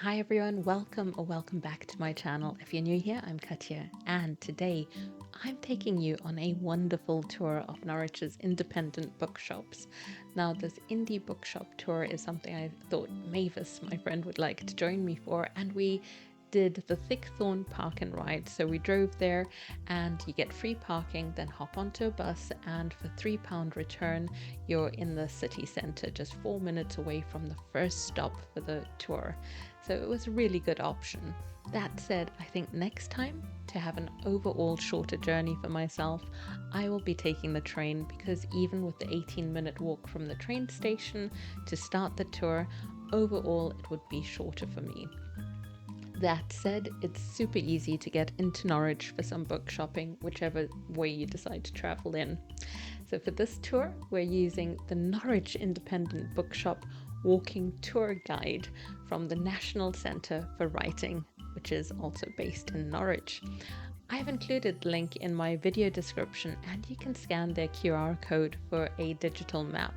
Hi everyone, welcome or welcome back to my channel. If you're new here, I'm Katja, and today I'm taking you on a wonderful tour of Norwich's independent bookshops. Now, this indie bookshop tour is something I thought Mavis, my friend, would like to join me for, and we did the Thickthorn Park and Ride. So we drove there and you get free parking, then hop onto a bus, and for £3 return, you're in the city centre, just 4 minutes away from the first stop for the tour. So it was a really good option. That said, I think next time, to have an overall shorter journey for myself, I will be taking the train, because even with the 18-minute walk from the train station to start the tour, overall it would be shorter for me. That said, it's super easy to get into Norwich for some book shopping, whichever way you decide to travel in. So for this tour, we're using the Norwich Independent Bookshop Walking Tour Guide from the National Centre for Writing, which is also based in Norwich. I've included the link in my video description, and you can scan their QR code for a digital map.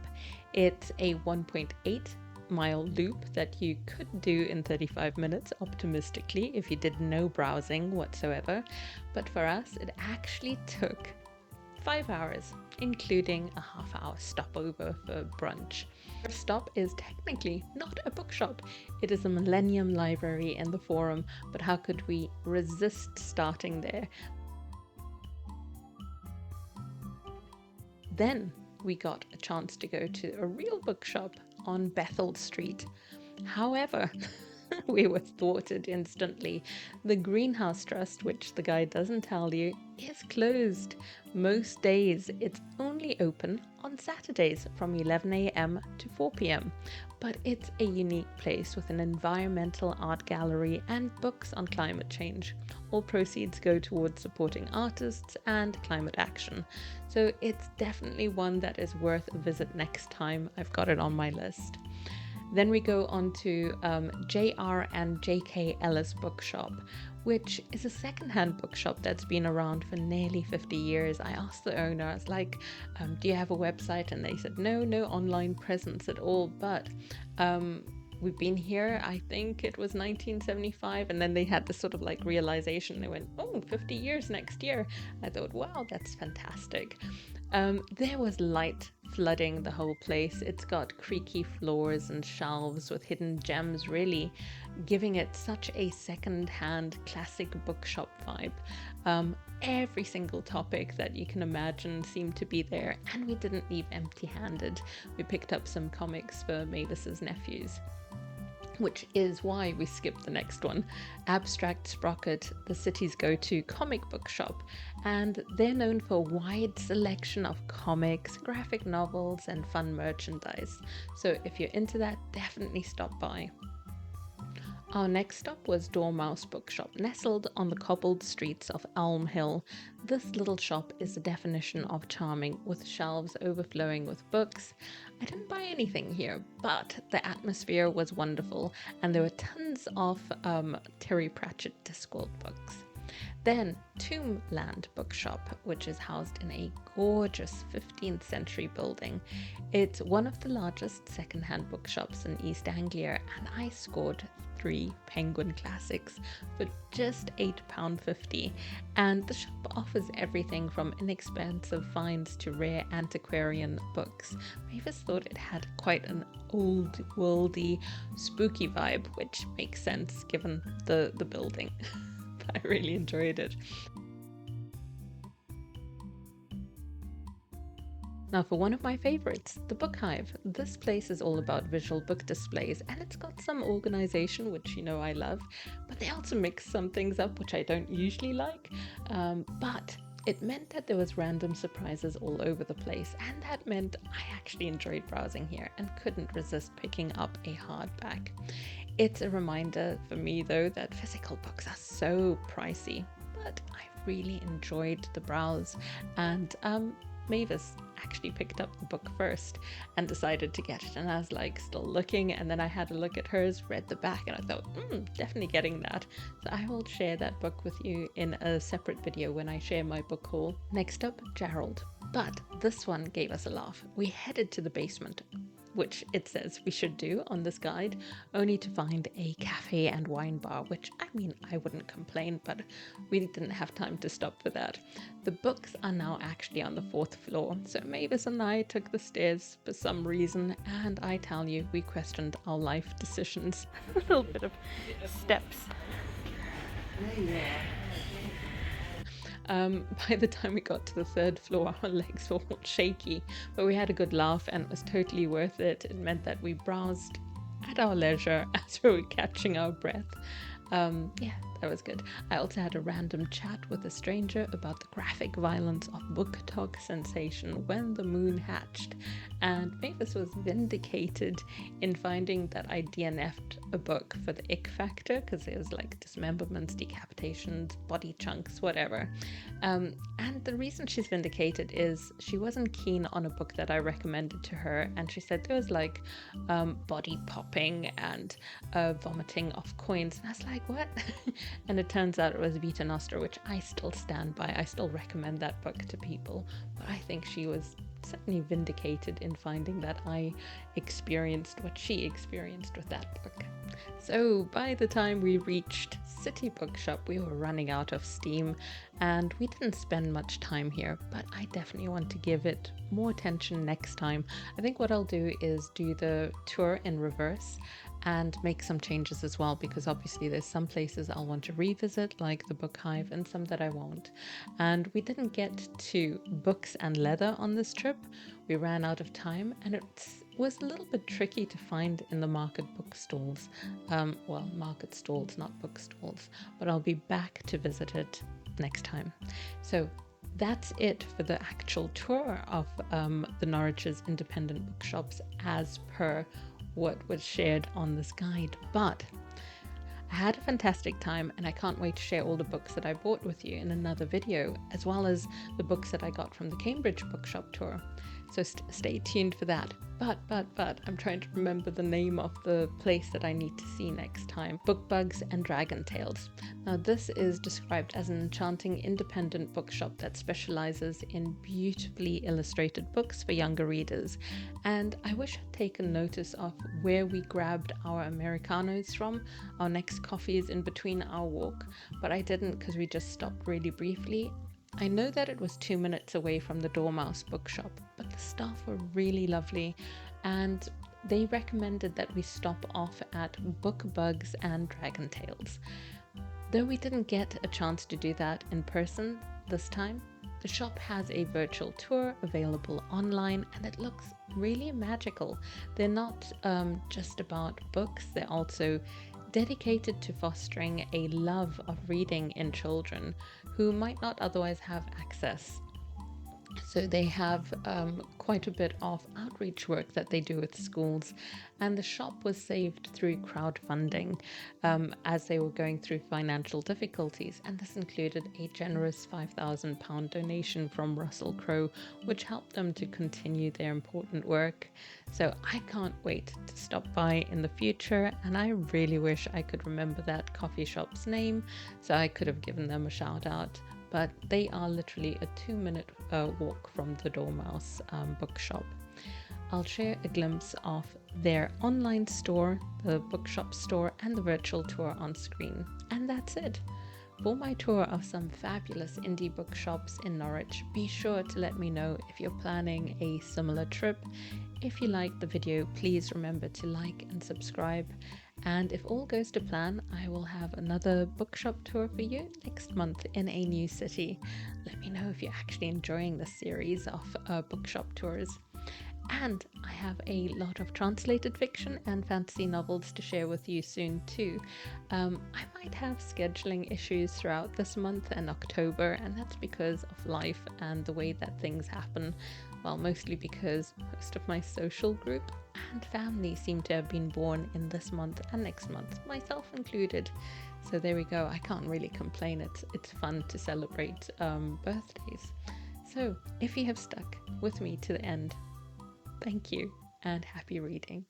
It's a 1.8-mile loop that you could do in 35 minutes optimistically if you did no browsing whatsoever, but for us it actually took 5 hours, including a half-hour stopover for brunch. Our stop is technically not a bookshop, it is a Millenium Library in the Forum, but how could we resist starting there? Then we got a chance to go to a real bookshop on Bethel Street. However, we were thwarted instantly. The Greenhouse Trust, which the guide doesn't tell you, is closed. Most days it's only open on Saturdays from 11 a.m. to 4 p.m. But it's a unique place with an environmental art gallery and books on climate change. All proceeds go towards supporting artists and climate action. So it's definitely one that is worth a visit next time. I've got it on my list. Then we go on to JR and JK Ellis Bookshop, which is a secondhand bookshop that's been around for nearly 50 years. I asked the owner, I was like, do you have a website? And they said, no online presence at all, but we've been here, I think it was 1975, and then they had this sort of like realization. They went, 50 years next year. I thought, wow, that's fantastic. There was light flooding the whole place. It's got creaky floors and shelves with hidden gems, really giving it such a second-hand classic bookshop vibe. Every single topic that you can imagine seemed to be there, and we didn't leave empty-handed. We picked up some comics for Mavis's nephews, which is why we skipped the next one. Abstract Sprocket, the city's go-to comic book shop, and they're known for a wide selection of comics, graphic novels, and fun merchandise. So if you're into that, definitely stop by. Our next stop was Dormouse Bookshop, nestled on the cobbled streets of Elm Hill. This little shop is the definition of charming, with shelves overflowing with books. I didn't buy anything here, but the atmosphere was wonderful, and there were tons of Terry Pratchett Discworld books. Then Tombland Bookshop, which is housed in a gorgeous 15th century building. It's one of the largest secondhand bookshops in East Anglia, and I scored 3 Penguin classics for just £8.50. And the shop offers everything from inexpensive finds to rare antiquarian books. Mavis thought it had quite an old worldy spooky vibe, which makes sense given the building. I really enjoyed it. Now for one of my favorites, the Book Hive. This place is all about visual book displays, and it's got some organization, which you know I love, but they also mix some things up which I don't usually like, but it meant that there was random surprises all over the place, and that meant I actually enjoyed browsing here and couldn't resist picking up a hardback. It's a reminder for me though that physical books are so pricey, but I really enjoyed the browse, and Mavis actually picked up the book first and decided to get it, and I was like still looking, and then I had a look at hers, read the back, and I thought, definitely getting that. So I will share that book with you in a separate video when I share my book haul. Next up, Jarrolds. But this one gave us a laugh. We headed to the basement which it says we should do on this guide, only to find a cafe and wine bar, which I mean, I wouldn't complain, but we didn't have time to stop for that. The books are now actually on the 4th floor, so Mavis and I took the stairs for some reason, and I tell you, we questioned our life decisions. A little bit of steps. By the time we got to the 3rd floor, our legs were all shaky, but we had a good laugh and it was totally worth it. It meant that we browsed at our leisure as we were catching our breath. Yeah, that was good. I also had a random chat with a stranger about the graphic violence of book talk sensation when the moon hatched, and Mavis was vindicated in finding that I DNF'd a book for the ick factor, because it was like dismemberments, decapitations, body chunks, whatever. And the reason she's vindicated is she wasn't keen on a book that I recommended to her, and she said there was like body popping and vomiting of coins, and I was like, what? And it turns out it was Vita Nostra, which I still stand by. I still recommend that book to people, but I think she was certainly vindicated in finding that I experienced what she experienced with that book. So by the time we reached City Bookshop, we were running out of steam, and we didn't spend much time here, but I definitely want to give it more attention next time. I think what I'll do is do the tour in reverse and make some changes as well, because obviously there's some places I'll want to revisit, like the Book Hive, and some that I won't. And we didn't get to books and leather on this trip. We ran out of time, and it was a little bit tricky to find in the market bookstalls. Well, market stalls, not bookstalls, but I'll be back to visit it next time. So that's it for the actual tour of the Norwich's independent bookshops as per what was shared on this guide. But I had a fantastic time, and I can't wait to share all the books that I bought with you in another video, as well as the books that I got from the Cambridge Bookshop Tour. So stay tuned for that. But I'm trying to remember the name of the place that I need to see next time. Bookbugs and Dragon Tales. Now this is described as an enchanting independent bookshop that specializes in beautifully illustrated books for younger readers. And I wish I'd taken notice of where we grabbed our Americanos from. Our next coffee is in between our walk, but I didn't because we just stopped really briefly. I know that it was 2 minutes away from the Dormouse bookshop, but the staff were really lovely, and they recommended that we stop off at Bookbugs and Dragon Tales. Though we didn't get a chance to do that in person this time, the shop has a virtual tour available online, and it looks really magical. They're not just about books, they're also dedicated to fostering a love of reading in children who might not otherwise have access. So they have quite a bit of outreach work that they do with schools, and the shop was saved through crowdfunding as they were going through financial difficulties, and this included a generous £5,000 donation from Russell Crowe, which helped them to continue their important work. So I can't wait to stop by in the future, and I really wish I could remember that coffee shop's name so I could have given them a shout out. But they are literally a 2-minute walk from the Dormouse bookshop. I'll share a glimpse of their online store, the bookshop store, and the virtual tour on screen. And that's it. For my tour of some fabulous indie bookshops in Norwich, be sure to let me know if you're planning a similar trip. If you liked the video, please remember to like and subscribe. And if all goes to plan, I will have another bookshop tour for you next month in a new city. Let me know if you're actually enjoying this series of bookshop tours. And I have a lot of translated fiction and fantasy novels to share with you soon too. I might have scheduling issues throughout this month and October, and that's because of life and the way that things happen. Well, mostly because most of my social group and family seem to have been born in this month and next month, myself included. So there we go. I can't really complain. It's fun to celebrate birthdays. So if you have stuck with me to the end, thank you and happy reading.